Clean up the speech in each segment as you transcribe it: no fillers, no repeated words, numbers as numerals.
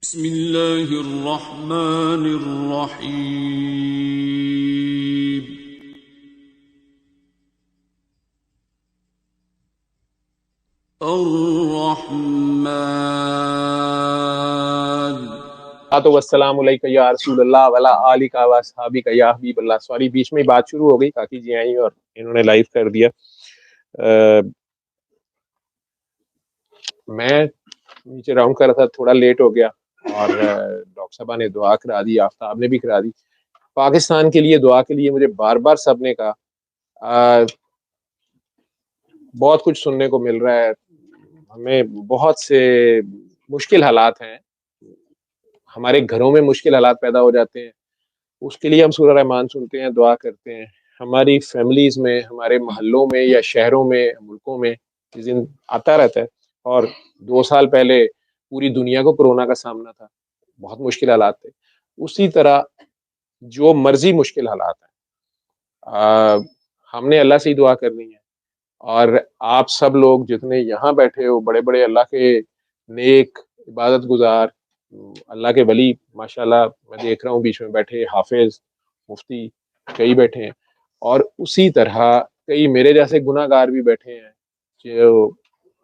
بسم اللہ الرحمن الرحیم الرحمن والسلام علیکم یا رسول اللہ وعلی آلک و اصحابک یا حبیب اللہ. سوری بیچ میں بات شروع ہو گئی، کاکی جی آئیں اور انہوں نے لائیو کر دیا. میں نیچے راؤنڈ کر رہا تھا، تھوڑا لیٹ ہو گیا اور ڈاکٹر صاحبہ نے دعا کرا دی، آفتاب نے بھی کرا دی. پاکستان کے لیے دعا کے لیے مجھے بار بار سب نے کہا. بہت کچھ سننے کو مل رہا ہے، ہمیں بہت سے مشکل حالات ہیں، ہمارے گھروں میں مشکل حالات پیدا ہو جاتے ہیں، اس کے لیے ہم سورہ رحمان سنتے ہیں، دعا کرتے ہیں. ہماری فیملیز میں، ہمارے محلوں میں یا شہروں میں، ملکوں میں آتا رہتا ہے. اور 2 سال پہلے پوری دنیا کو کورونا کا سامنا تھا، بہت مشکل حالات تھے. اسی طرح جو مرضی مشکل حالات ہیں، ہم نے اللہ سے ہی دعا کرنی ہے. اور آپ سب لوگ جتنے یہاں بیٹھے ہو، بڑے بڑے اللہ کے نیک عبادت گزار، اللہ کے ولی، ماشاءاللہ میں دیکھ رہا ہوں بیچ میں بیٹھے حافظ، مفتی کئی بیٹھے ہیں. اور اسی طرح کئی میرے جیسے گناہ گار بھی بیٹھے ہیں جو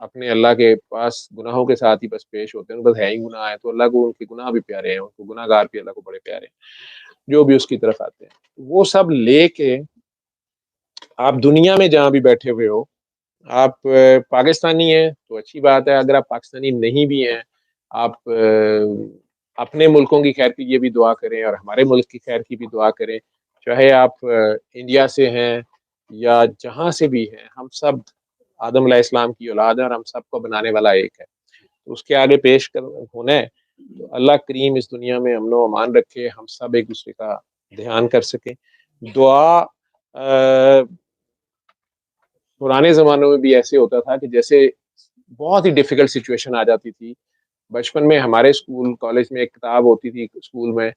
اپنے اللہ کے پاس گناہوں کے ساتھ ہی بس پیش ہوتے ہیں. بس ہے ہی گناہ ہے تو اللہ کو ان کے گناہ بھی پیارے ہیں، ان کو گناہ گار بھی اللہ کو بڑے پیارے ہیں جو بھی اس کی طرف آتے ہیں. وہ سب لے کے آپ دنیا میں جہاں بھی بیٹھے ہوئے ہو، آپ پاکستانی ہیں تو اچھی بات ہے، اگر آپ پاکستانی نہیں بھی ہیں، آپ اپنے ملکوں کی خیر کی یہ بھی دعا کریں اور ہمارے ملک کی خیر کی بھی دعا کریں. چاہے آپ انڈیا سے ہیں یا جہاں سے بھی ہیں، ہم سب آدم علیہ السلام کی اولاد ہیں اور ہم سب کو بنانے والا ایک ہے. اس کے آگے پیش ہونا ہے تو اللہ کریم اس دنیا میں امن و امان رکھے، ہم سب ایک دوسرے کا دھیان کر سکیں. دعا پرانے زمانوں میں بھی ایسے ہوتا تھا کہ جیسے بہت ہی ڈیفیکلٹ سچویشن آ جاتی تھی. بچپن میں ہمارے اسکول کالج میں ایک کتاب ہوتی تھی اسکول میں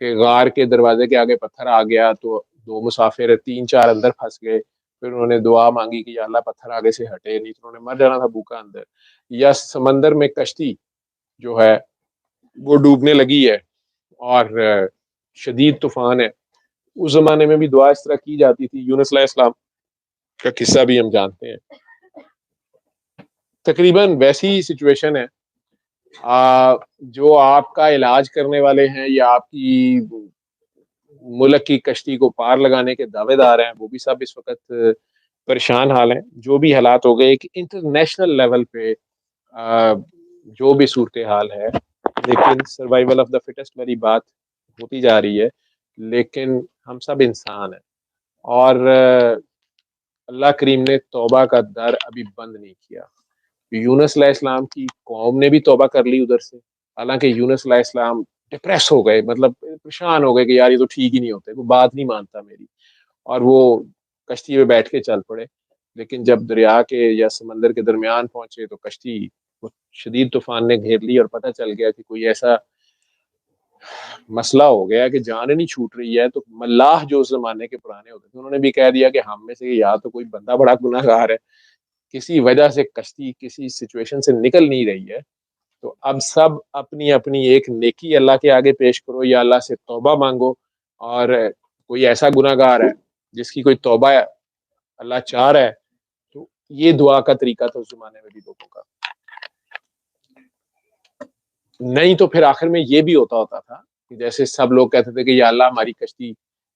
کہ غار کے دروازے کے آگے پتھر آ گیا تو 2 مسافر 3 4 اندر پھنس گئے، پھر انہوں نے دعا مانگی کہ یا اللہ پتھر آگے سے ہٹے، نہیں تو انہوں نے مر جانا تھا بھوکا اندر. یا سمندر میں کشتی جو ہے وہ ڈوبنے لگی ہے اور شدید طوفان ہے. اس زمانے میں بھی دعا اس طرح کی جاتی تھی. یونس علیہ السلام کا قصہ بھی ہم جانتے ہیں. تقریباً ویسی سچویشن ہے. جو آپ کا علاج کرنے والے ہیں یا آپ کی ملک کی کشتی کو پار لگانے کے دعوے دار ہیں، وہ بھی سب اس وقت پریشان حال ہیں. جو بھی حالات ہو گئے، ایک انٹرنیشنل لیول پہ جو بھی صورتحال ہے، لیکن سروائیول آف دا فٹسٹ والی بات ہوتی جا رہی ہے. لیکن ہم سب انسان ہیں اور اللہ کریم نے توبہ کا در ابھی بند نہیں کیا. یونس علیہ السلام کی قوم نے بھی توبہ کر لی ادھر سے، حالانکہ یونس علیہ السلام ڈپریس ہو گئے، مطلب پریشان ہو گئے کہ یار یہ تو ٹھیک ہی نہیں ہوتے، کوئی بات نہیں مانتا میری، اور وہ کشتی میں بیٹھ کے چل پڑے. لیکن جب دریا کے یا سمندر کے درمیان پہنچے تو کشتی شدید طوفان نے گھیر لی اور پتہ چل گیا کہ کوئی ایسا مسئلہ ہو گیا کہ جان نہیں چھوٹ رہی ہے. تو ملاح جو اس زمانے کے پرانے ہوتے تھے، انہوں نے بھی کہہ دیا کہ ہم میں سے یا تو کوئی بندہ بڑا گناہ گار ہے، کسی وجہ سے کشتی کسی سچویشن سے نکل نہیں رہی ہے، تو اب سب اپنی اپنی ایک نیکی اللہ کے آگے پیش کرو یا اللہ سے توبہ مانگو. اور کوئی ایسا گناہ گار ہے جس کی کوئی توبہ اللہ چاہ رہا ہے، تو یہ دعا کا طریقہ تھا اس زمانے میں بھی لوگوں کا. نہیں تو پھر آخر میں یہ بھی ہوتا تھا کہ جیسے سب لوگ کہتے تھے کہ یا اللہ ہماری کشتی،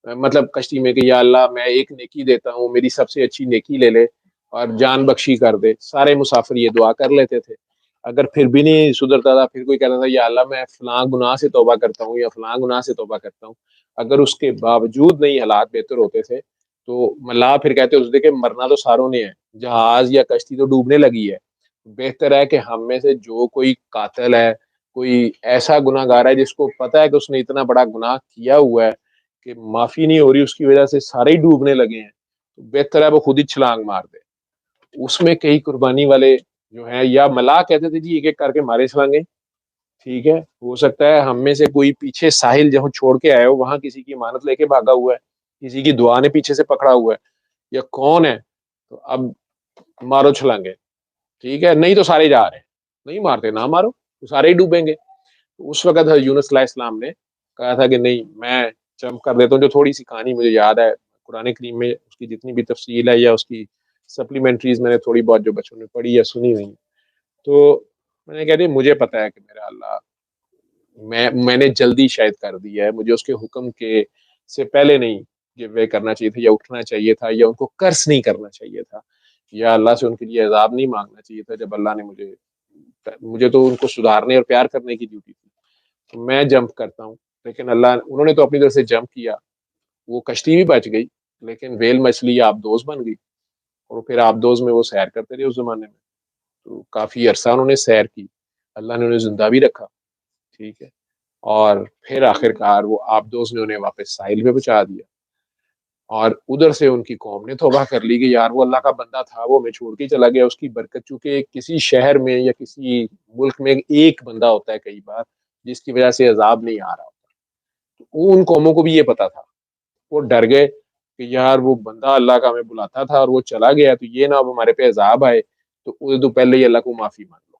مطلب کشتی میں کہ یا اللہ میں ایک نیکی دیتا ہوں، میری سب سے اچھی نیکی لے لے اور جان بخشی کر دے. سارے مسافر یہ دعا کر لیتے تھے. اگر پھر بھی نہیں سدھرتا تھا، پھر کوئی کہتا تھا یا اللہ میں فلاں گناہ سے توبہ کرتا ہوں یا فلاں گناہ سے توبہ کرتا ہوں. اگر اس کے باوجود نہیں حالات بہتر ہوتے تھے تو ملا پھر کہتے ہوتے کہ مرنا تو ساروں نے ہے، جہاز یا کشتی تو ڈوبنے لگی ہے، بہتر ہے کہ ہم میں سے جو کوئی قاتل ہے، کوئی ایسا گناہ گار ہے جس کو پتا ہے کہ اس نے اتنا بڑا گناہ کیا ہوا ہے کہ معافی نہیں ہو رہی، اس کی وجہ سے سارے ہی ڈوبنے لگے ہیں، تو بہتر ہے وہ خود ہی چھلانگ مار دے. اس میں کئی قربانی والے جو ہیں، یا ملا کہتے تھے جی ایک ایک کر کے مارے چھلانگے، ٹھیک ہے ہو سکتا ہے ہم میں سے کوئی پیچھے ساحل جہاں چھوڑ کے آئے ہو وہاں کسی کی امانت لے کے بھاگا ہوا ہے، کسی کی دعا نے پیچھے سے پکڑا ہوا ہے، یا کون ہے، تو اب مارو چھلانگے، ٹھیک ہے. نہیں تو سارے جا رہے ہیں، نہیں مارتے نہ مارو تو سارے ہی ڈوبیں گے. تو اس وقت حضرت یونس علیہ السلام نے کہا تھا کہ نہیں میں جمپ کر دیتا ہوں. جو تھوڑی سی کہانی مجھے یاد ہے قرآن کریم میں، اس کی جتنی بھی تفصیل ہے یا اس کی سپلیمنٹریز میں نے تھوڑی بہت جو بچوں نے پڑھی یا سنی ہوئی، تو میں نے کہا دی مجھے پتا ہے کہ میرا اللہ، میں نے جلدی شاید کر دیا ہے، مجھے اس کے حکم کے سے پہلے نہیں گیو وے کرنا چاہیے تھا، یا اٹھنا چاہیے تھا، یا ان کو قرض نہیں کرنا چاہیے تھا، یا اللہ سے ان کے لیے عذاب نہیں مانگنا چاہیے تھا جب اللہ نے مجھے تو ان کو سدھارنے اور پیار کرنے کی ڈیوٹی تھی. تو میں جمپ کرتا ہوں، لیکن انہوں نے تو اپنی طرف سے جمپ کیا، وہ کشتی بھی بچ گئی، لیکن ویل مچھلی آبدوز بن گئی، اور پھر آبدوز میں وہ سیر کرتے رہے اس زمانے میں. تو کافی عرصہ انہوں نے سیر کی، اللہ نے انہیں زندہ بھی رکھا. ٹھیک ہے. اور پھر آخر کار وہ آبدوز نے انہیں واپس ساحل پہ پہنچا دیا، اور ادھر سے ان کی قوم نے توبہ کر لی کہ یار وہ اللہ کا بندہ تھا، وہ ہمیں چھوڑ کے چلا گیا. اس کی برکت، چونکہ کسی شہر میں یا کسی ملک میں ایک بندہ ہوتا ہے کئی بار جس کی وجہ سے عذاب نہیں آ رہا ہوتا. تو ان قوموں کو بھی یہ پتا تھا، وہ ڈر گئے کہ یار وہ بندہ اللہ کا ہمیں بلاتا تھا اور وہ چلا گیا، تو یہ نہ اب ہمارے پہ عذاب آئے، تو پہلے ہی اللہ کو معافی مانگ لو.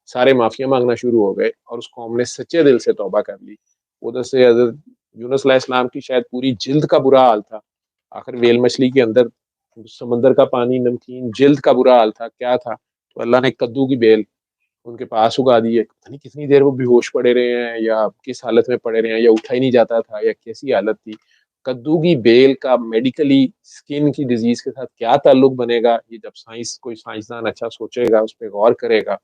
سارے معافیاں مانگنا شروع ہو گئے، اور اس قوم نے سچے دل سے توبہ کر لی. ادھر سے حضرت یونس علیہ السلام کی شاید پوری جلد کا برا حال تھا، آخر ویل مچھلی کے اندر سمندر کا پانی نمکین، جلد کا برا حال تھا کیا تھا. تو اللہ نے کدو کی بیل ان کے پاس اگا دی ہے، پتہ نہیں کتنی دیر وہ بے ہوش پڑے رہے ہیں، یا کس حالت میں پڑے رہے ہیں، یا اٹھا ہی نہیں جاتا تھا، یا کیسی حالت تھی. کدو کی بیل کا میڈیکلی اسکن کی ڈیزیز کے ساتھ کیا تعلق بنے گا، یہ جب کوئی سائنسدان اچھا سوچے گا، اس پہ غور کرے گا.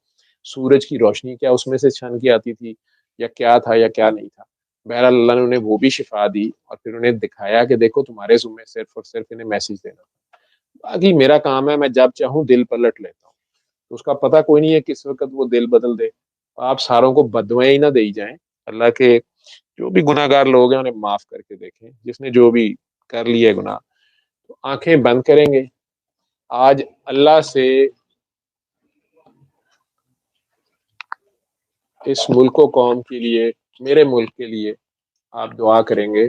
سورج کی روشنی کیا اس میں سے چھن کے آتی تھی، یا کیا تھا یا کیا نہیں تھا. بہرحال اللہ نے انہیں وہ بھی شفا دی، اور پھر انہیں دکھایا کہ دیکھو تمہارے ذمہ صرف اور صرف انہیں میسج دینا، باقی میرا کام ہے، میں جب چاہوں دل پلٹ لیتا ہوں. تو اس کا پتہ کوئی نہیں ہے کس وقت وہ دل بدل دے. آپ ساروں کو بدوائیں ہی نہ دے جائیں. اللہ کے جو بھی گناہ گار لوگ ہیں انہیں معاف کر کے دیکھیں، جس نے جو بھی کر لیے گناہ. تو آنکھیں بند کریں گے. آج اللہ سے اس ملک و قوم کے لیے، میرے ملک کے لیے آپ دعا کریں گے.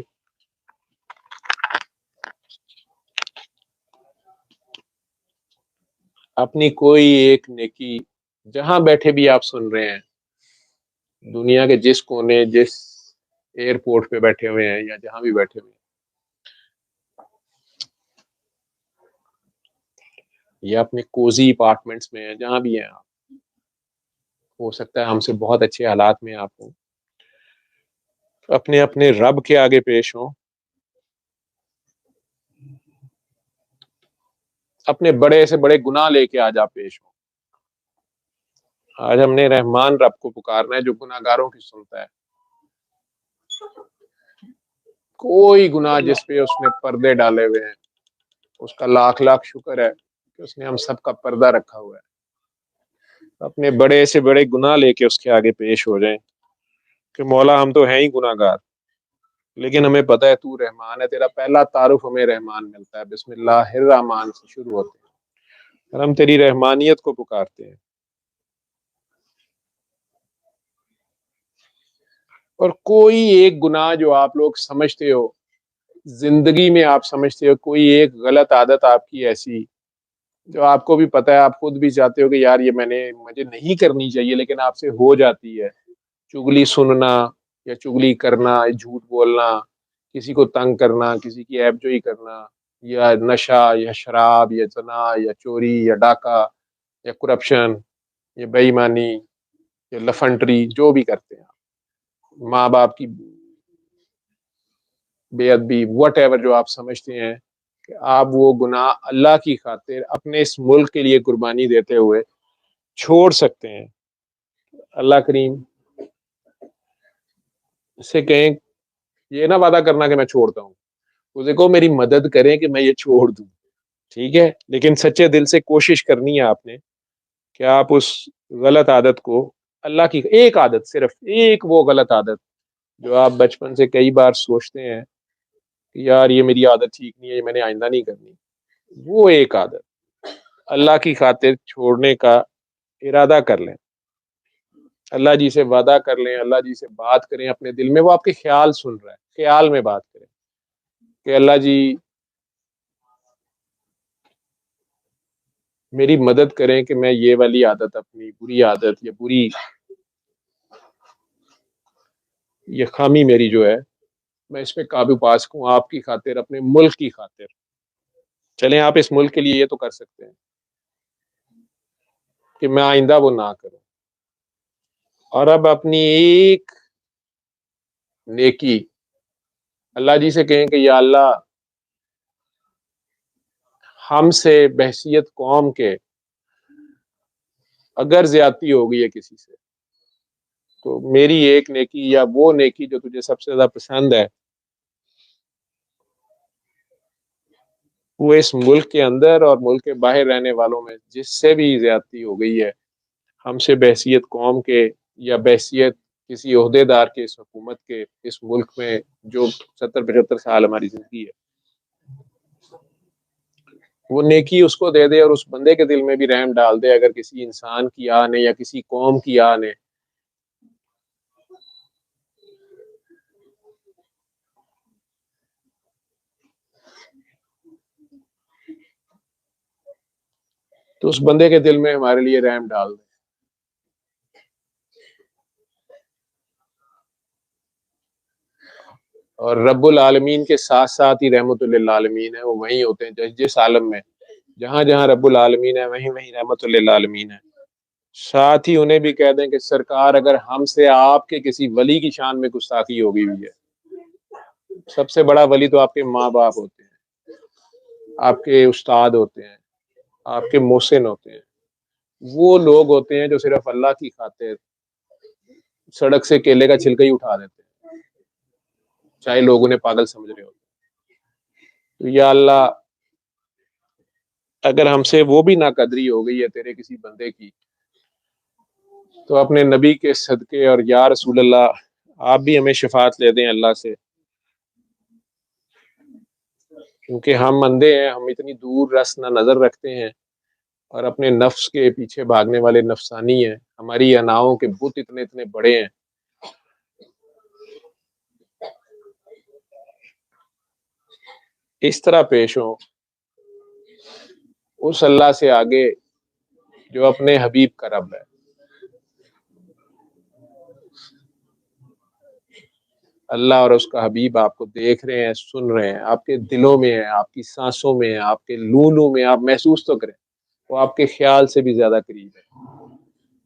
اپنی کوئی ایک نیکی، جہاں بیٹھے بھی آپ سن رہے ہیں، دنیا کے جس کونے، جس ایئرپورٹ پہ بیٹھے ہوئے ہیں، یا جہاں بھی بیٹھے ہوئے ہیں، یا اپنے کوزی اپارٹمنٹس میں ہیں، جہاں بھی ہیں آپ، ہو سکتا ہے ہم سے بہت اچھے حالات میں آپ ہوں، اپنے اپنے رب کے آگے پیش ہوں، اپنے بڑے سے بڑے گناہ لے کے آج آپ پیش ہوں. آج ہم نے رحمان رب کو پکارنا ہے جو گناہ گاروں کی سنتا ہے. کوئی گناہ جس پہ اس نے پردے ڈالے ہوئے ہیں، اس کا لاکھ لاکھ شکر ہے کہ اس نے ہم سب کا پردہ رکھا ہوا ہے. اپنے بڑے سے بڑے گناہ لے کے اس کے آگے پیش ہو جائیں کہ مولا ہم تو ہیں ہی گناہ گار، لیکن ہمیں پتہ ہے تو رحمان ہے. تیرا پہلا تعارف ہمیں رحمان ملتا ہے، بسم اللہ الرحمن سے شروع ہوتے ہیں، اور ہم تیری رحمانیت کو پکارتے ہیں. اور کوئی ایک گناہ جو آپ لوگ سمجھتے ہو، زندگی میں آپ سمجھتے ہو کوئی ایک غلط عادت آپ کی ایسی جو آپ کو بھی پتہ ہے، آپ خود بھی چاہتے ہو کہ یار یہ مجھے نہیں کرنی چاہیے، لیکن آپ سے ہو جاتی ہے، چگلی سننا، یا چگلی کرنا، جھوٹ بولنا، کسی کو تنگ کرنا، کسی کی عیب جوئی کرنا، یا نشہ، یا شراب، یا زنا، یا چوری، یا ڈاکہ، یا کرپشن، یا بے ایمانی، یا لفنٹری، جو بھی کرتے ہیں، ماں باپ کی بے ادبی، وٹ ایور جو آپ سمجھتے ہیں کہ آپ وہ گناہ اللہ کی خاطر اپنے اس ملک کے لیے قربانی دیتے ہوئے چھوڑ سکتے ہیں. اللہ کریم سے کہیں، یہ نہ وعدہ کرنا کہ میں چھوڑتا ہوں، اسے کہو میری مدد کریں کہ میں یہ چھوڑ دوں. ٹھیک ہے، لیکن سچے دل سے کوشش کرنی ہے آپ نے کہ آپ اس غلط عادت کو، اللہ کی ایک عادت، صرف ایک وہ غلط عادت جو آپ بچپن سے کئی بار سوچتے ہیں کہ یار یہ میری عادت ٹھیک نہیں ہے، یہ میں نے آئندہ نہیں کرنی، وہ ایک عادت اللہ کی خاطر چھوڑنے کا ارادہ کر لیں. اللہ جی سے وعدہ کر لیں، اللہ جی سے بات کریں اپنے دل میں، وہ آپ کے خیال سن رہا ہے، خیال میں بات کریں کہ اللہ جی میری مدد کریں کہ میں یہ والی عادت، اپنی بری عادت یا بری یہ خامی میری جو ہے میں اس پہ قابو پا سکوں آپ کی خاطر، اپنے ملک کی خاطر۔ چلیں آپ اس ملک کے لیے یہ تو کر سکتے ہیں کہ میں آئندہ وہ نہ کروں۔ اور اب اپنی ایک نیکی اللہ جی سے کہیں کہ یا اللہ ہم سے بحیثیت قوم کے اگر زیادتی ہو گئی ہے کسی سے، تو میری ایک نیکی یا وہ نیکی جو تجھے سب سے زیادہ پسند ہے وہ اس ملک کے اندر اور ملک کے باہر رہنے والوں میں جس سے بھی زیادتی ہو گئی ہے ہم سے بحیثیت قوم کے یا بحیثیت کسی عہدے دار کے اس حکومت کے اس ملک میں جو 70-75 سال ہماری زندگی ہے، وہ نیکی اس کو دے دے اور اس بندے کے دل میں بھی رحم ڈال دے اگر کسی انسان کی آہ نے یا کسی قوم کی آہ نے تو اس بندے کے دل میں ہمارے لیے رحم ڈال دے۔ اور رب العالمین کے ساتھ ساتھ ہی رحمت للعالمین ہے، وہ وہیں ہوتے ہیں جس جس عالم میں جہاں جہاں رب العالمین ہے وہیں وہیں رحمت للعالمین ہے۔ ساتھ ہی انہیں بھی کہہ دیں کہ سرکار اگر ہم سے آپ کے کسی ولی کی شان میں گستاخی ہو گئی ہوئی ہے، سب سے بڑا ولی تو آپ کے ماں باپ ہوتے ہیں، آپ کے استاد ہوتے ہیں، آپ کے محسن ہوتے ہیں، وہ لوگ ہوتے ہیں جو صرف اللہ کی خاطر سڑک سے کیلے کا چھلکا ہی اٹھا دیتے ہیں چاہے لوگ انہیں پاگل سمجھ رہے ہوتے ہیں۔ تو یا اللہ اگر ہم سے وہ بھی ناقدری ہو گئی ہے تیرے کسی بندے کی، تو اپنے نبی کے صدقے اور یا رسول اللہ آپ بھی ہمیں شفاعت لے دیں اللہ سے، کیونکہ ہم اندھے ہیں، ہم اتنی دور رس نہ نظر رکھتے ہیں اور اپنے نفس کے پیچھے بھاگنے والے نفسانی ہیں، ہماری اناؤں کے بت اتنے اتنے بڑے ہیں۔ اس طرح پیش ہوں اس اللہ سے آگے جو اپنے حبیب کا رب ہے۔ اللہ اور اس کا حبیب آپ کو دیکھ رہے ہیں، سن رہے ہیں، آپ کے دلوں میں ہے، آپ کی سانسوں میں ہے، آپ کے لولوں میں، آپ محسوس تو کریں وہ آپ کے خیال سے بھی زیادہ قریب ہے۔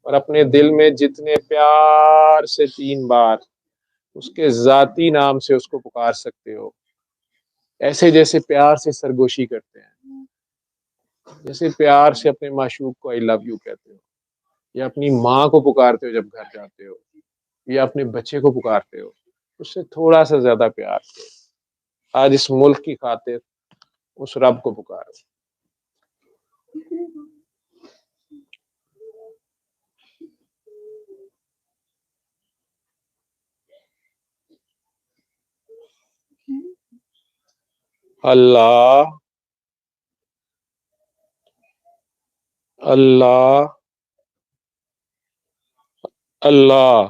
اور اپنے دل میں جتنے پیار سے 3 بار اس کے ذاتی نام سے اس کو پکار سکتے ہو، ایسے جیسے پیار سے سرگوشی کرتے ہیں، جیسے پیار سے اپنے معشوق کو آئی لو یو کہتے ہو، یا اپنی ماں کو پکارتے ہو جب گھر جاتے ہو، یا اپنے بچے کو پکارتے ہو، اس سے تھوڑا سا زیادہ پیار سے آج اس ملک کی خاطر اس رب کو پکارو۔ اللہ اللہ اللہ۔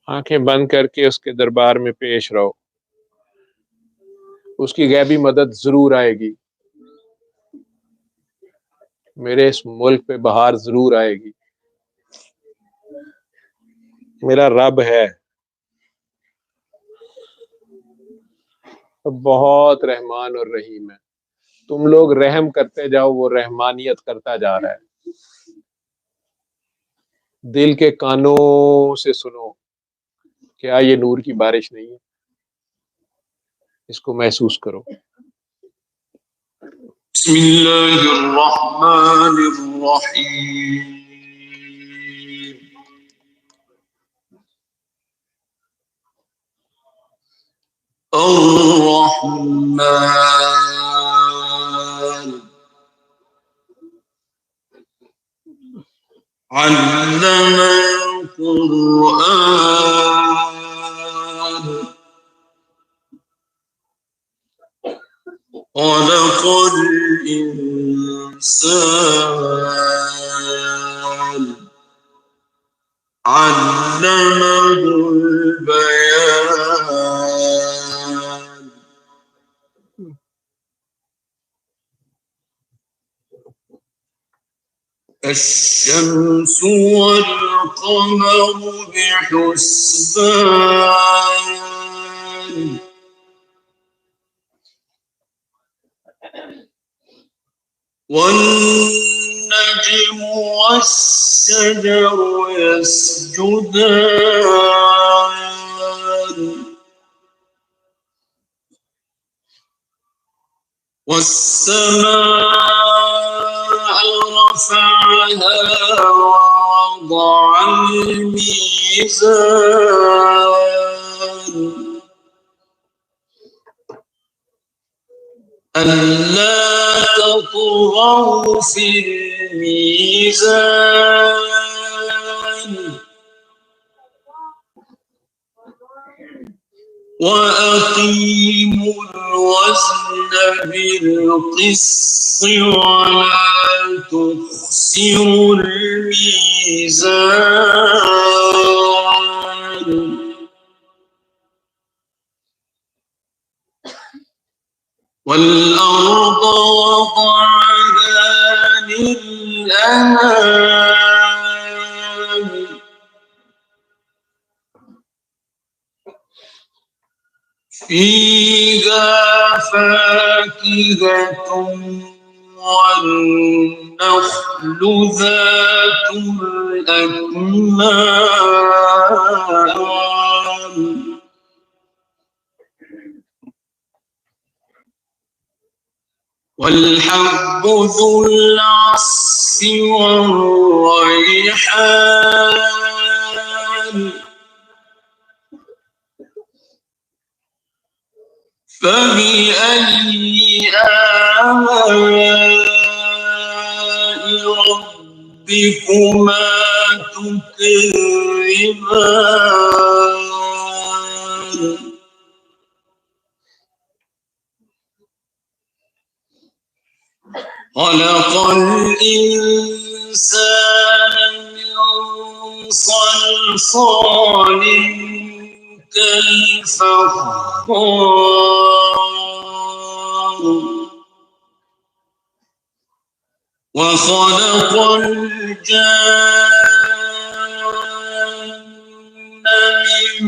آنکھیں بند کر کے اس کے دربار میں پیش رہو، اس کی غیبی مدد ضرور آئے گی، میرے اس ملک پہ بہار ضرور آئے گی۔ میرا رب ہے، بہت رحمان اور رحیم ہے، تم لوگ رحم کرتے جاؤ وہ رحمانیت کرتا جا رہا ہے۔ دل کے کانوں سے سنو، کیا یہ نور کی بارش نہیں ہے؟ اس کو محسوس کرو۔ بسم اللہ الرحمن الرحیم۔ الرحمن علم القرآن خلق الإنسان علمه البيان۔ الشمس والقمر بحسبان والنجم والشجر يسجدان والسماء رفعها ووضع الميزان ألا تطغوا في الميزان وأقيموا الوزن بالقسط ولا تخسروا الميزان والأرض وضعها للأنام فيها فاكهة والنخل ذات الأكمام والحب ذو العصف والريحان فبأي آلاء ربكما تكذبان خلق الإنسان من صلصال كالفخار وخلق الجان من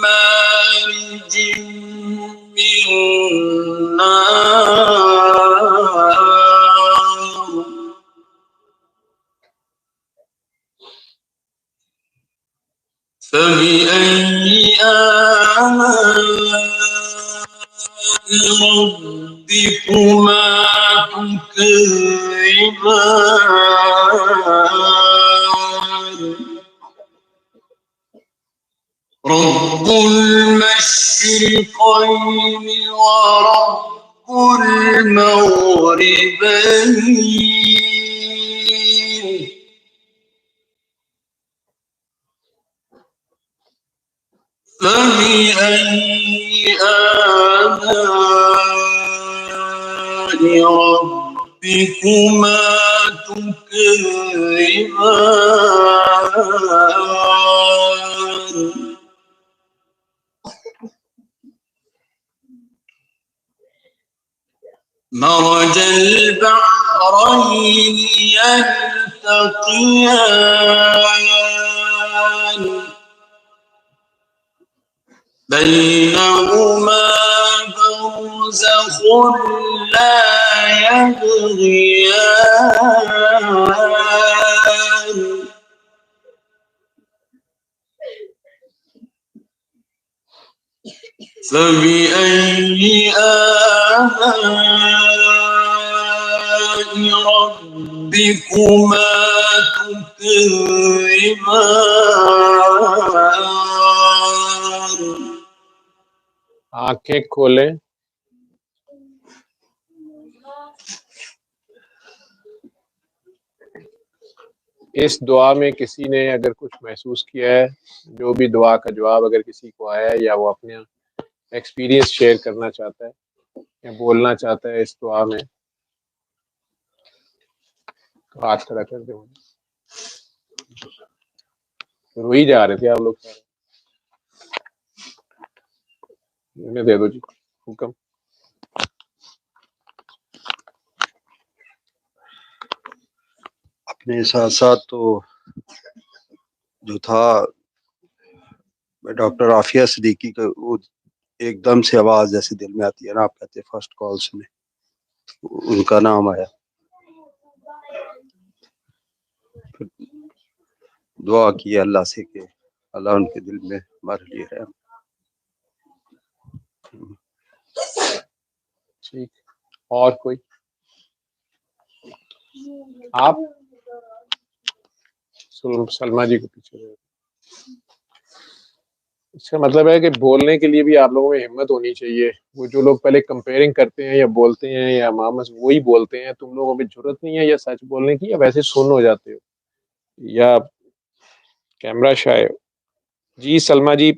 مارج من نار فبأي آلاء ربكما تكذبان رب المشرقين ورب المغربين فبأي آلاء ربكما تكذبان مرج البحرين يلتقيان بينهما برزخ لا يبغيان فبأي آلاء ربكما تكذبان آنکھیں کھولیں اس دعا میں کسی نے اگر کچھ محسوس کیا ہے جو بھی دعا کا جواب اگر کسی کو آیا ہے یا وہ اپنے ایکسپیرینس شیئر کرنا چاہتا ہے یا بولنا چاہتا ہے اس دعا میں تو ہاتھ کھڑا کر دیں رو ہی جا رہے تھے آپ لوگ سارے انہیں دے دو جی حکم اپنے ساتھ ساتھ تو جو تھا ڈاکٹر عافیہ صدیقی کا وہ ایک دم سے آواز جیسے دل میں آتی ہے نا، آپ کہتے ہیں فرسٹ کالس میں ان کا نام آیا، پھر دعا کی اللہ سے کہ اللہ ان کے دل میں ہمارے لیے ہے. ٹھیک، اور کوئی؟ آپ سلمہ جی کو پیچھے رہے. اس کا مطلب ہے کہ بولنے کے لیے بھی آپ لوگوں میں ہمت ہونی چاہیے. وہ جو لوگ پہلے کمپیئرنگ کرتے ہیں یا بولتے ہیں یا مامس وہی بولتے ہیں، تم لوگوں میں جرت نہیں ہے یا سچ بولنے کی، یا ویسے سن ہو جاتے ہو یا کیمرہ شائع ہو. جی سلمہ جی،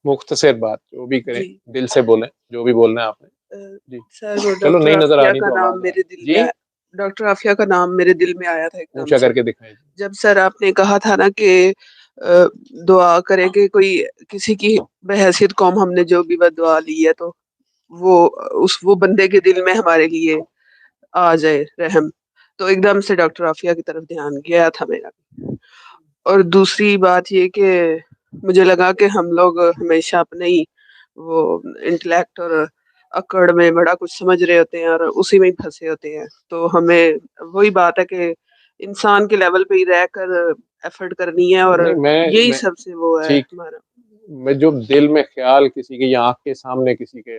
مختصر بات جو بھی کریں، جی دل سے بولیں جو بھی بولنا ہے آپ نے. جی سر وہ چلو ڈاکٹر نہیں نظر عافیہ آنی کا تو نام آواز آ میرے رہی. دل جی میں ڈاکٹر عافیہ کا نام میرے دل میں آیا تھا ایک دم اونچا سے کر کے دکھائیں. جب سر آپ نے کہا تھا نا کہ دعا کرے کہ کوئی کسی کی بحیثیت قوم ہم نے جو بھی بد دعا لی ہے تو وہ بندے کے دل میں ہمارے لیے آ جائے رحم. تو ایک دم سے ڈاکٹر عافیہ کی طرف دھیان گیا تھا میرا. اور دوسری بات یہ کہ مجھے لگا کہ ہم لوگ ہمیشہ اپنے ہی وہ انٹلیکٹ اور اکڑ میں بڑا کچھ سمجھ رہے ہوتے ہیں اور اسی میں ہی پھنسے ہوتے ہیں. تو ہمیں وہی بات ہے کہ انسان کے لیول پہ ہی رہ کر ایفرٹ کرنی ہے، اور نہیں یہی میں سب سے وہ ہے ٹھیک، ہمارا. میں جو دل میں خیال کسی کے یا آنکھ کے سامنے کسی کے.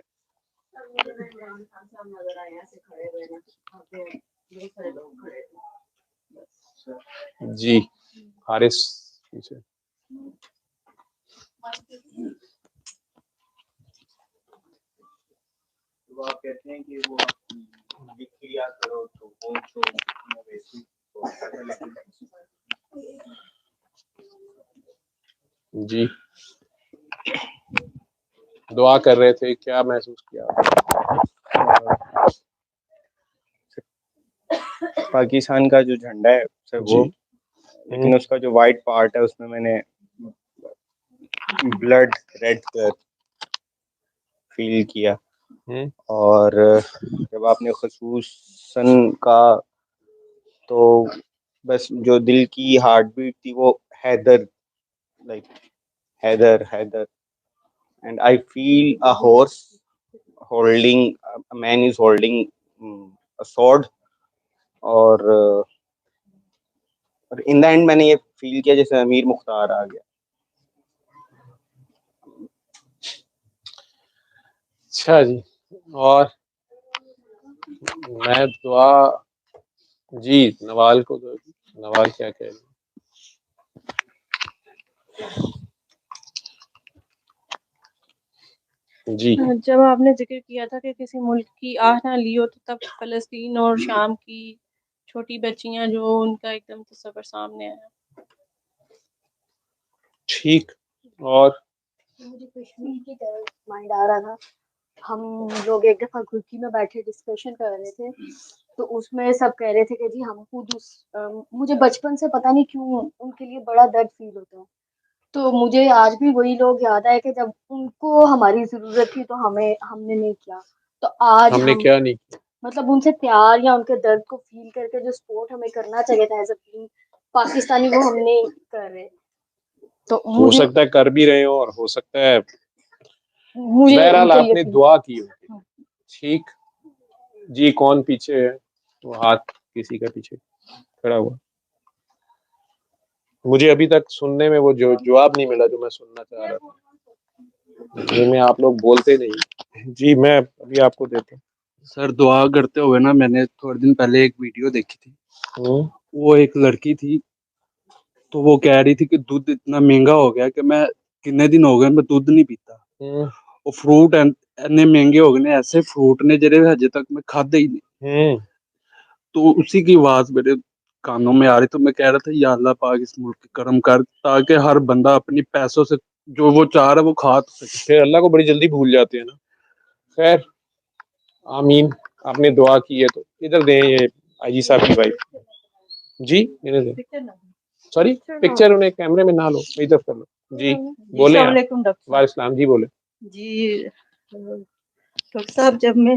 جی حارث پیچھے. آپ کہتے ہیں کہ وہ لکھ لیا کرو تو وہ تو ویسی جی دعا کر رہے تھے، کیا محسوس کیا؟ پاکستان کا جو جھنڈا ہے سر وہ، جی لیکن اس کا جو وائٹ پارٹ ہے اس میں نے بلڈ ریڈ فیل کیا. اور جب آپ نے خصوصاً کا تو بس جو دل کی ہارٹ بیٹ تھی وہ Haider, like Haider Haider. And I feel a horse holding, a man is holding a sword. اور ان دا اینڈ میں نے یہ فیل کیا جیسے امیر مختار آ گیا. اچھا جی، اور میں دعا جی نوال کو نوال کیا کہہ رہے جی؟ جب آپ نے ذکر کیا تھا کہ کسی ملک کی آہ نہ لی ہو، تو تب فلسطین اور شام کی چھوٹی بچیاں جو ان کا ایک دم تصور سامنے آیا. ٹھیک، اور مجھے کشمیر کی طرف مائنڈ آ رہا تھا. ہم لوگ ایک دفعہ گلکی میں بیٹھے ڈسکشن کر رہے تھے، تو اس میں سب کہہ رہے تھے کہ جی ہم کو مجھے بچپن سے پتہ نہیں کیوں ان کے لیے بڑا درد فیل ہوتا ہے. تو مجھے آج بھی وہی لوگ یاد آئے کہ جب ان کو ہماری ضرورت تھی تو ہم نے نہیں کیا. تو آج ہم نے کیا نہیں کیا؟ مطلب ان سے پیار یا ان کے درد کو فیل کر کے جو سپورٹ ہمیں کرنا چاہیے تھا ایز اے پاکستانی، وہ ہم نہیں کر رہے. تو ہو سکتا ہے کر بھی رہے ہو اور ہو سکتا ہے مجھے ان بہرحال کے آپ لیے نے دعا کی ہوگی. ٹھیک جی، کون پیچھے ہے؟ وہ ہاتھ کسی کا پیچھے کھڑا ہوا. مجھے ابھی تک سننے میں وہ جو جواب نہیں ملا جو میں سننا چاہ رہا تھا، جی میں آپ لوگ بولتے نہیں. جی میں ابھی آپ کو دیتا سر دعا کرتے ہوئے نا میں نے تھوڑے دن پہلے ایک ویڈیو دیکھی تھی. ہوں. وہ ایک لڑکی تھی تو وہ کہہ رہی تھی کہ دودھ اتنا مہنگا ہو گیا کہ میں کتنے دن ہو گئے میں دودھ نہیں پیتا. وہ فروٹ اتنے مہنگے ہو گئے، ایسے فروٹ نے جڑے ہجے تک میں کھادا ہی نہیں. تو اسی کی آواز میرے کانوں میں آ رہی، تو میں کہہ رہا تھا یا اللہ پاک اس ملک کی کرم کر تاکہ ہر بندہ اپنی پیسوں سے جو وہ چاہ رہا ہے وہ کھا سکے. پھر اللہ کو بڑی جلدی بھول جاتے ہیں نا. خیر آمین. آپ نے دعا کی ہے تو ادھر دیں یہ آئی جی صاحب کی وائف. جی ادھر دیں. سوری پکچر انہیں کیمرے میں نہ لو، ادھر کر لو. جی بولیں. السلام علیکم ڈاکٹر وعلیکم السلام. جی بولیں. جی ڈاکٹر صاحب، جب میں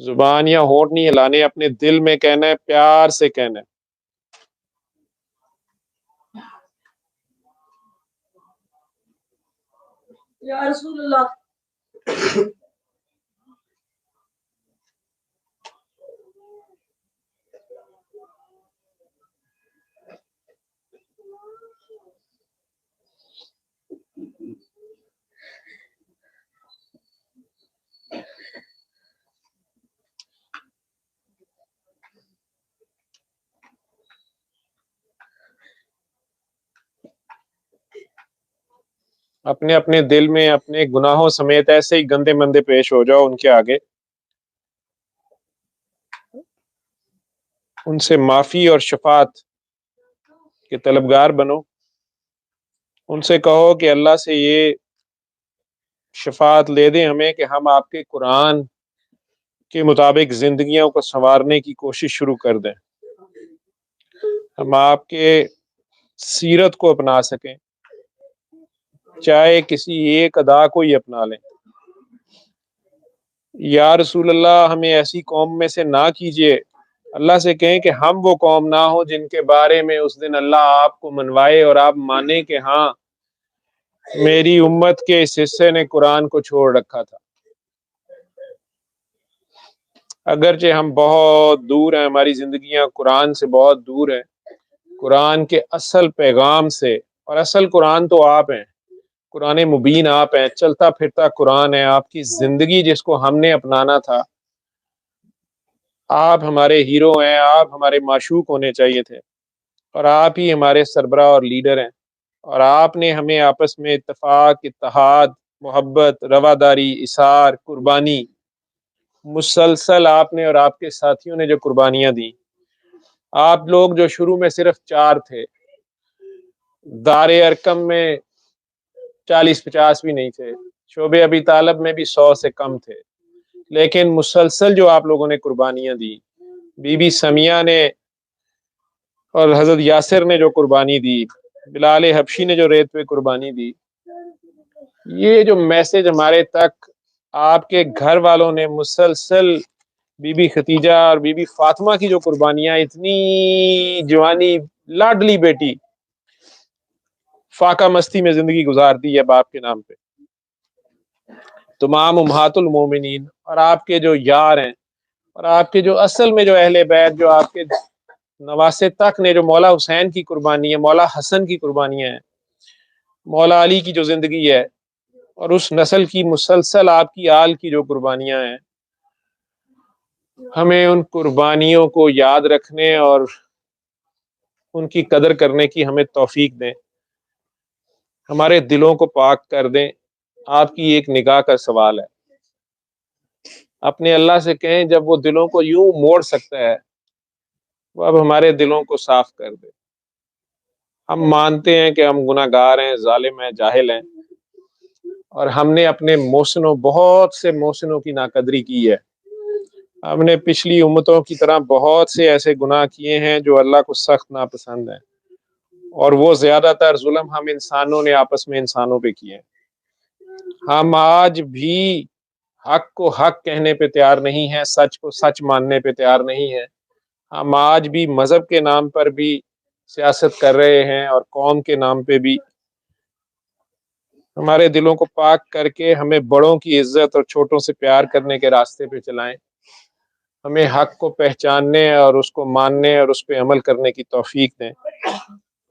زبان یا ہونٹ نہیں ہلانے، اپنے دل میں کہنا ہے، پیار سے کہنا ہے۔ یا رسول اللہ۔ اپنے اپنے دل میں اپنے گناہوں سمیت ایسے ہی گندے مندے پیش ہو جاؤ ان کے آگے، ان سے معافی اور شفاعت کے طلبگار بنو، ان سے کہو کہ اللہ سے یہ شفاعت لے دیں ہمیں کہ ہم آپ کے قرآن کے مطابق زندگیوں کو سنوارنے کی کوشش شروع کر دیں، ہم آپ کے سیرت کو اپنا سکیں، چاہے کسی ایک ادا کو ہی اپنا لیں۔ یا رسول اللہ ہمیں ایسی قوم میں سے نہ کیجیے، اللہ سے کہیں کہ ہم وہ قوم نہ ہو جن کے بارے میں اس دن اللہ آپ کو منوائے اور آپ مانیں کہ ہاں میری امت کے اس حصے نے قرآن کو چھوڑ رکھا تھا۔ اگرچہ ہم بہت دور ہیں، ہماری زندگیاں قرآن سے بہت دور ہیں، قرآن کے اصل پیغام سے، اور اصل قرآن تو آپ ہیں، قرآن مبین آپ ہیں، چلتا پھرتا قرآن ہے، آپ کی زندگی جس کو ہم نے اپنانا تھا۔ آپ ہمارے ہیرو ہیں، آپ ہمارے معشوق ہونے چاہیے تھے، اور آپ ہی ہمارے سربراہ اور لیڈر ہیں، اور آپ نے ہمیں آپس میں اتفاق، اتحاد، محبت، رواداری، اثار، قربانی، مسلسل آپ نے اور آپ کے ساتھیوں نے جو قربانیاں دی، آپ لوگ جو شروع میں صرف 4 تھے، دار ارکم میں 40-50 بھی نہیں تھے، شعبہ ابی طالب میں بھی 100 سے کم تھے، لیکن مسلسل جو آپ لوگوں نے قربانیاں دی، بی بی سمیہ نے اور حضرت یاسر نے جو قربانی دی، بلال حبشی نے جو ریت پہ قربانی دی، یہ جو میسج ہمارے تک آپ کے گھر والوں نے مسلسل، بی بی ختیجہ اور بی بی فاطمہ کی جو قربانیاں، اتنی جوانی، لاڈلی بیٹی فاقہ مستی میں زندگی گزارتی ہے باپ کے نام پہ، تمام امہات المومنین اور آپ کے جو یار ہیں، اور آپ کے جو اصل میں جو اہل بیت، جو آپ کے نواسے تک نے جو مولا حسین کی قربانی ہے، مولا حسن کی قربانیاں ہیں، مولا علی کی جو زندگی ہے، اور اس نسل کی مسلسل آپ کی آل کی جو قربانیاں ہیں، ہمیں ان قربانیوں کو یاد رکھنے اور ان کی قدر کرنے کی ہمیں توفیق دیں، ہمارے دلوں کو پاک کر دیں۔ آپ کی ایک نگاہ کا سوال ہے، اپنے اللہ سے کہیں جب وہ دلوں کو یوں موڑ سکتا ہے، وہ اب ہمارے دلوں کو صاف کر دے۔ ہم مانتے ہیں کہ ہم گناہ گار ہیں، ظالم ہیں، جاہل ہیں، اور ہم نے اپنے محسنوں، بہت سے محسنوں کی ناقدری کی ہے، ہم نے پچھلی امتوں کی طرح بہت سے ایسے گناہ کیے ہیں جو اللہ کو سخت ناپسند ہیں، اور وہ زیادہ تر ظلم ہم انسانوں نے آپس میں انسانوں پہ کیے ہیں۔ ہم آج بھی حق کو حق کہنے پہ تیار نہیں ہیں، سچ کو سچ ماننے پہ تیار نہیں ہیں، ہم آج بھی مذہب کے نام پر بھی سیاست کر رہے ہیں، اور قوم کے نام پہ بھی۔ ہمارے دلوں کو پاک کر کے ہمیں بڑوں کی عزت اور چھوٹوں سے پیار کرنے کے راستے پہ چلائیں، ہمیں حق کو پہچاننے اور اس کو ماننے اور اس پہ عمل کرنے کی توفیق دیں،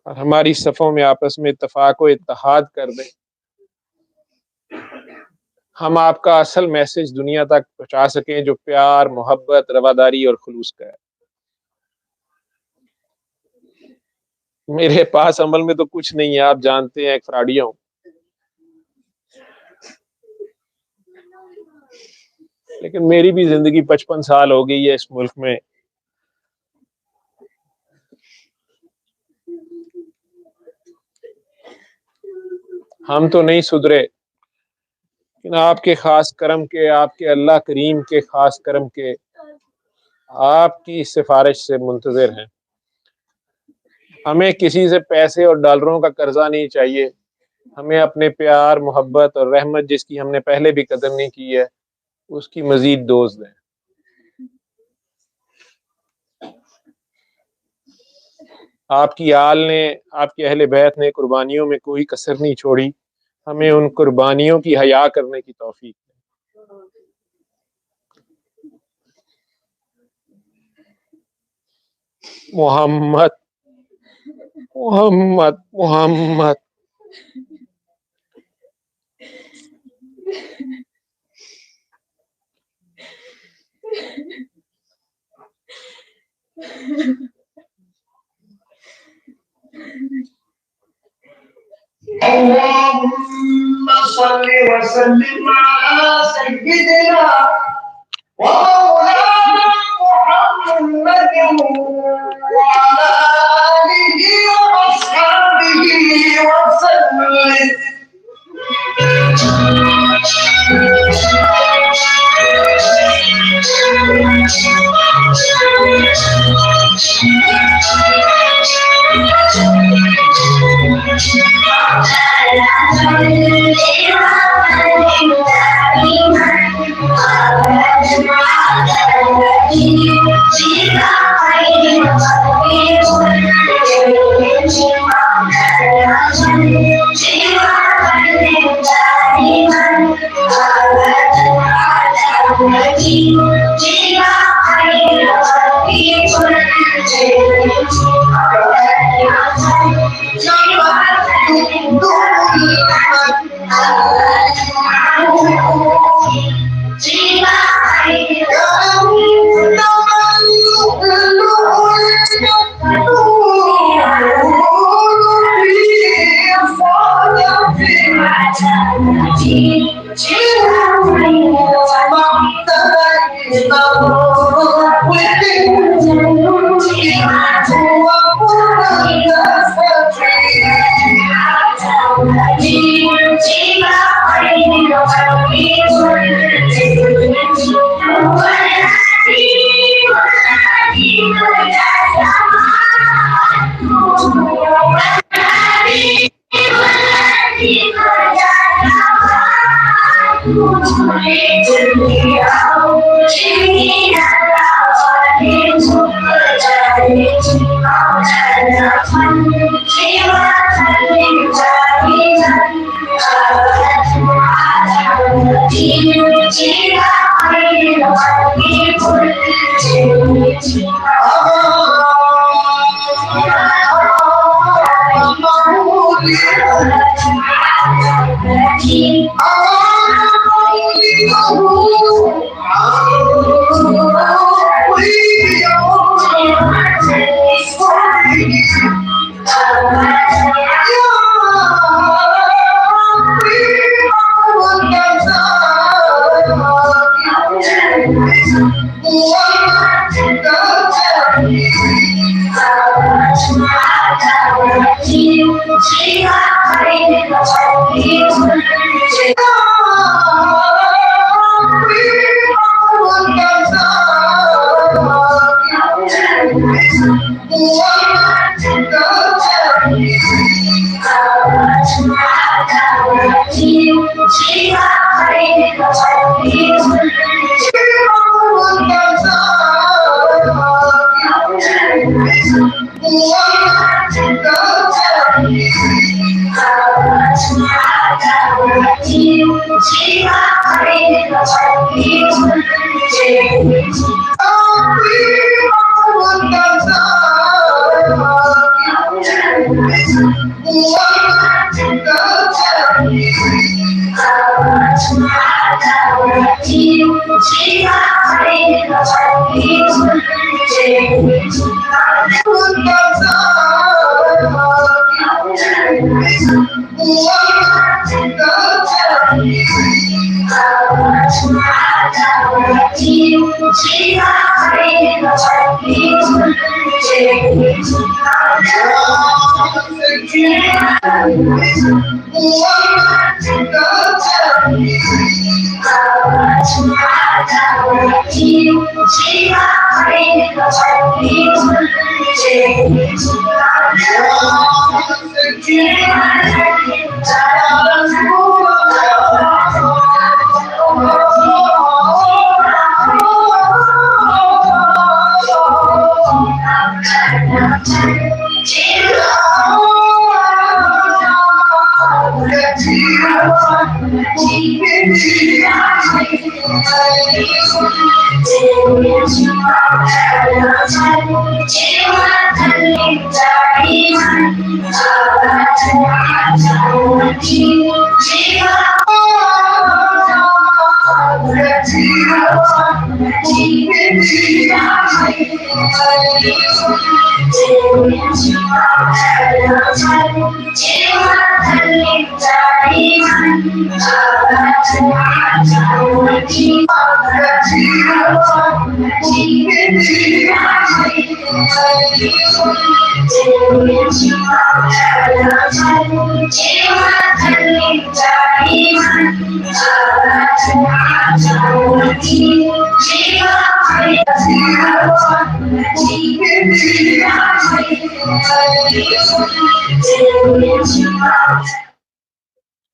اور ہماری صفوں میں آپس میں اتفاق و اتحاد کر دیں، ہم آپ کا اصل میسج دنیا تک پہنچا سکیں جو پیار، محبت، رواداری اور خلوص کا ہے۔ میرے پاس عمل میں تو کچھ نہیں ہے، آپ جانتے ہیں، ایک فراڈیا ہوں، لیکن میری بھی زندگی 55 سال ہو گئی ہے اس ملک میں، ہم تو نہیں سدھرے، لیکن آپ کے خاص کرم کے، آپ کے اللہ کریم کے خاص کرم کے، آپ کی سفارش سے منتظر ہیں۔ ہمیں کسی سے پیسے اور ڈالروں کا قرضہ نہیں چاہیے، ہمیں اپنے پیار، محبت اور رحمت جس کی ہم نے پہلے بھی قدر نہیں کی ہے، اس کی مزید ڈوز دیں۔ آپ کی آل نے، آپ کے اہل بیت نے قربانیوں میں کوئی کسر نہیں چھوڑی. ہمیں ان قربانیوں کی حیا کرنے کی توفیق دے. محمد محمد محمد اللهم صل وسلم على سيدنا ومولانا محمد وعلى آله وأصحابه وسلم.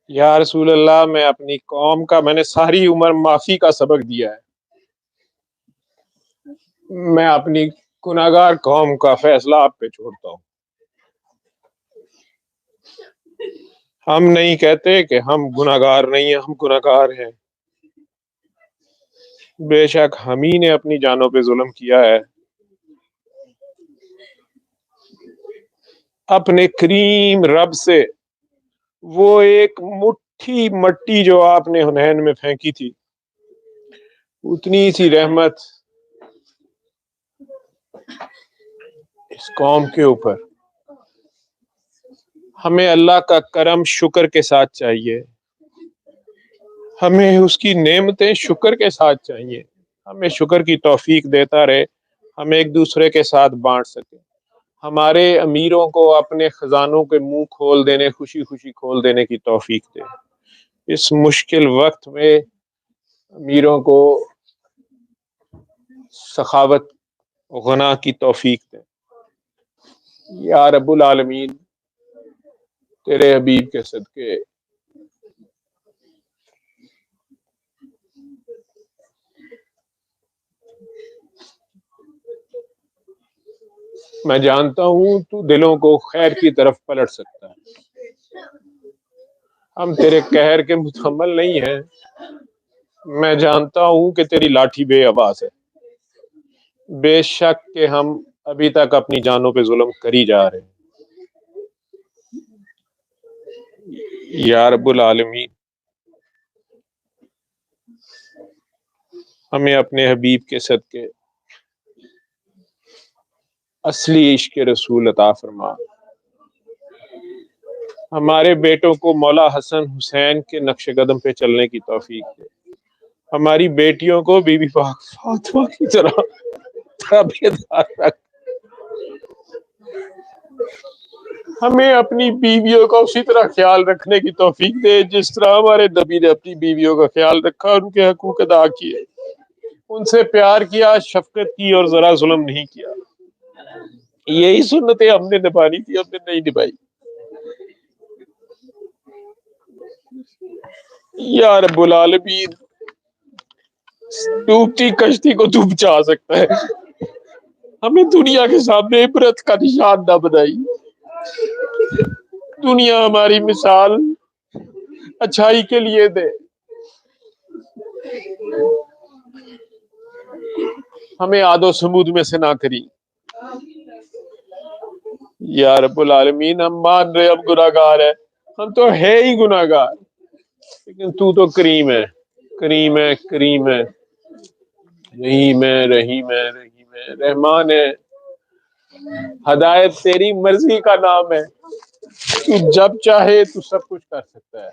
یا رسول اللہ، میں اپنی قوم کا، میں نے ساری عمر معافی کا سبق دیا ہے، میں اپنی گناہگار قوم کا فیصلہ آپ پہ چھوڑتا ہوں۔ ہم نہیں کہتے کہ ہم گناہگار نہیں ہیں، ہم گناہگار ہیں، بے شک ہم ہی نے اپنی جانوں پہ ظلم کیا ہے۔ اپنے کریم رب سے وہ ایک مٹھی مٹی جو آپ نے حنین میں پھینکی تھی، اتنی سی رحمت اس قوم کے اوپر، ہمیں اللہ کا کرم شکر کے ساتھ چاہیے، ہمیں اس کی نعمتیں شکر کے ساتھ چاہیے، ہمیں شکر کی توفیق دیتا رہے، ہم ایک دوسرے کے ساتھ بانٹ سکیں، ہمارے امیروں کو اپنے خزانوں کے منہ کھول دینے، خوشی خوشی کھول دینے کی توفیق دے، اس مشکل وقت میں امیروں کو سخاوت غنا کی توفیق دے۔ یا رب العالمین، تیرے حبیب کے صدقے میں جانتا ہوں تو دلوں کو خیر کی طرف پلٹ سکتا ہے، ہم تیرے قہر کے متحمل نہیں ہیں، میں جانتا ہوں کہ تیری لاٹھی بے آواز ہے، بے شک کہ ہم ابھی تک اپنی جانوں پہ ظلم کری جا رہے ہیں۔ یا رب العالمین، ہمیں اپنے حبیب کے صدقے اصلی عشق رسول عطا فرما، ہمارے بیٹوں کو مولا حسن حسین کے نقش قدم پہ چلنے کی توفیق دے، ہماری بیٹیوں کو بی بی پاک فاطمہ کی طرح تابعدار رکھ، ہمیں اپنی بیویوں کا اسی طرح خیال رکھنے کی توفیق دے جس طرح ہمارے نبی نے اپنی بیویوں کا خیال رکھا، ان کے حقوق ادا کیے، ان سے پیار کیا، شفقت کی اور ذرا ظلم نہیں کیا۔ یہی سنتیں ہم نے نبھانی تھی، ہم نے نہیں نبھائی۔ یا رب العالمین، ڈوبتی کشتی کو تو بچا سکتا ہے، ہمیں دنیا کے سامنے عبرت کا نشان نہ بنائی، دنیا ہماری مثال اچھائی کے لیے دے، ہمیں عاد و سمود میں سے نہ کری۔ یا رب العالمین، ہم مان رہے ہم گناہگار ہیں، ہم تو ہے ہی گناہگار، لیکن تو کریم ہے، کریم ہے، کریم ہے، رحیم ہے، رحیم ہے، رحیم ہے، رحمان ہے، ہدایت تیری مرضی کا نام ہے، تو جب چاہے تو سب کچھ کر سکتا ہے،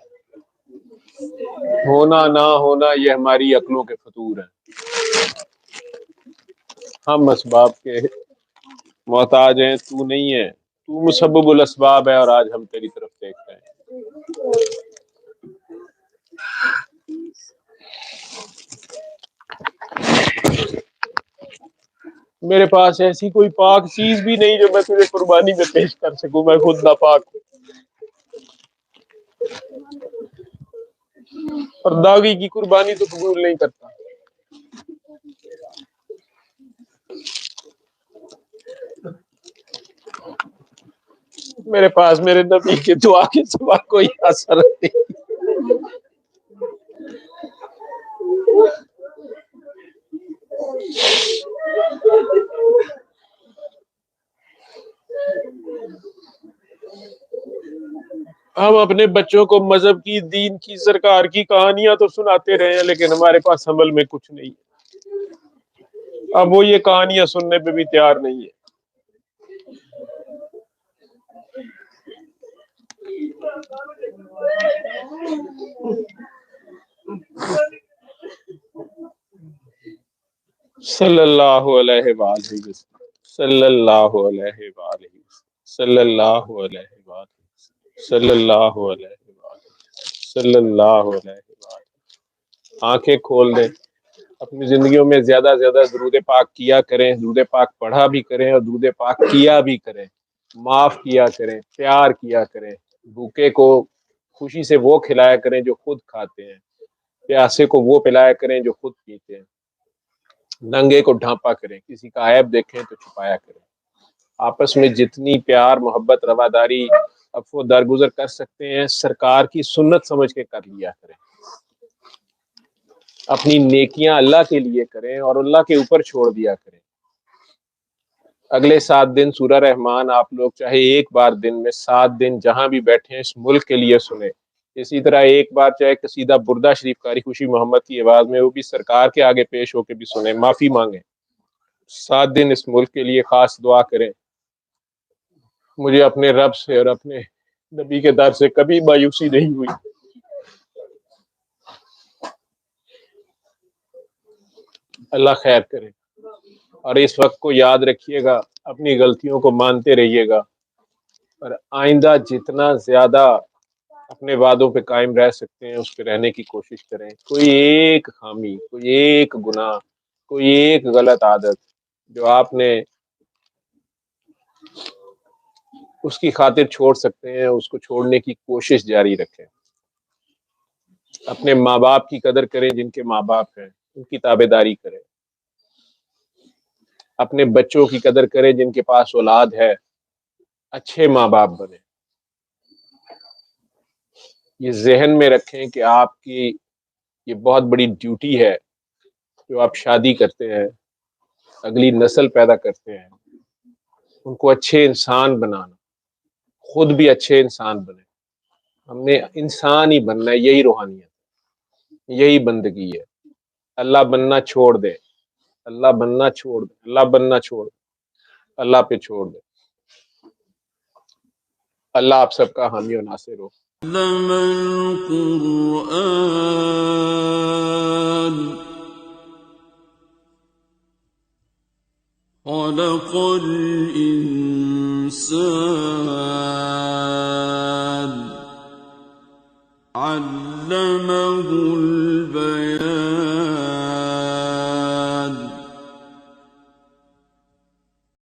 ہونا نہ ہونا یہ ہماری عقلوں کے فطور ہیں، ہم اسباب کے محتاج ہیں، تو نہیں ہے، تو مسبب الاسباب ہے، اور آج ہم تیری طرف دیکھ رہے ہیں۔ میرے پاس ایسی کوئی پاک چیز بھی نہیں جو میں تجھے قربانی میں پیش کر سکوں، میں خود ناپاک ہوں، اور داغی کی قربانی تو قبول نہیں کرتا۔ میرے پاس میرے نبی کے دعا کے سوا کوئی اثر نہیں۔ ہم اپنے بچوں کو مذہب کی، دین کی، سرکار کی کہانیاں تو سناتے رہے ہیں، لیکن ہمارے پاس عمل میں کچھ نہیں ہے۔ اب وہ یہ کہانیاں سننے پہ بھی تیار نہیں ہے۔ صلی اللہ علیہ وآلہ وسلم، صلی اللہ علیہ وآلہ وسلم، صلی اللہ علیہ وآلہ وسلم، صلی اللہ علیہ وآلہ وسلم، صلی اللہ علیہ وآلہ۔ آنکھیں کھول دیں، اپنی زندگیوں میں زیادہ سے زیادہ درود پاک کیا کریں، درود پاک پڑھا بھی کریں اور درود پاک کیا بھی کریں، معاف کیا کریں، پیار کیا کریں، بھوکے کو خوشی سے وہ کھلایا کریں جو خود کھاتے ہیں، پیاسے کو وہ پلایا کریں جو خود پیتے ہیں، ننگے کو ڈھانپا کریں، کسی کا عیب دیکھیں تو چھپایا کریں۔ آپس میں جتنی پیار، محبت، رواداری، عفو درگزر کر سکتے ہیں، سرکار کی سنت سمجھ کے کر لیا کریں۔ اپنی نیکیاں اللہ کے لیے کریں اور اللہ کے اوپر چھوڑ دیا کریں۔ اگلے 7 دن سورہ رحمان آپ لوگ چاہے ایک بار دن میں 7 دن جہاں بھی بیٹھیں اس ملک کے لیے سنیں، اسی طرح ایک بار چاہے قصیدہ بردہ شریف قاری خوشی محمد کی آواز میں وہ بھی سرکار کے آگے پیش ہو کے بھی سنیں، معافی مانگیں۔ 7 دن اس ملک کے لیے خاص دعا کریں۔ مجھے اپنے رب سے اور اپنے نبی کے در سے کبھی مایوسی نہیں ہوئی۔ اللہ خیر کرے، اور اس وقت کو یاد رکھیے گا، اپنی غلطیوں کو مانتے رہیے گا، اور آئندہ جتنا زیادہ اپنے وعدوں پہ قائم رہ سکتے ہیں اس پہ رہنے کی کوشش کریں۔ کوئی ایک خامی، کوئی ایک گناہ، کوئی ایک غلط عادت جو آپ نے اس کی خاطر چھوڑ سکتے ہیں اس کو چھوڑنے کی کوشش جاری رکھیں۔ اپنے ماں باپ کی قدر کریں، جن کے ماں باپ ہیں ان کی تابع داری کریں۔ اپنے بچوں کی قدر کریں جن کے پاس اولاد ہے، اچھے ماں باپ بنیں۔ یہ ذہن میں رکھیں کہ آپ کی یہ بہت بڑی ڈیوٹی ہے جو آپ شادی کرتے ہیں، اگلی نسل پیدا کرتے ہیں، ان کو اچھے انسان بنانا، خود بھی اچھے انسان بنے۔ ہم نے انسان ہی بننا ہے، یہی روحانیت، یہی بندگی ہے۔ اللہ بننا چھوڑ دے، اللہ بننا چھوڑ دے، اللہ بننا چھوڑ دے، اللہ پہ چھوڑ دے۔ اللہ آپ سب کا حامی و ناصر ہو۔ علم القرآن خلق الإنسان علمه البيان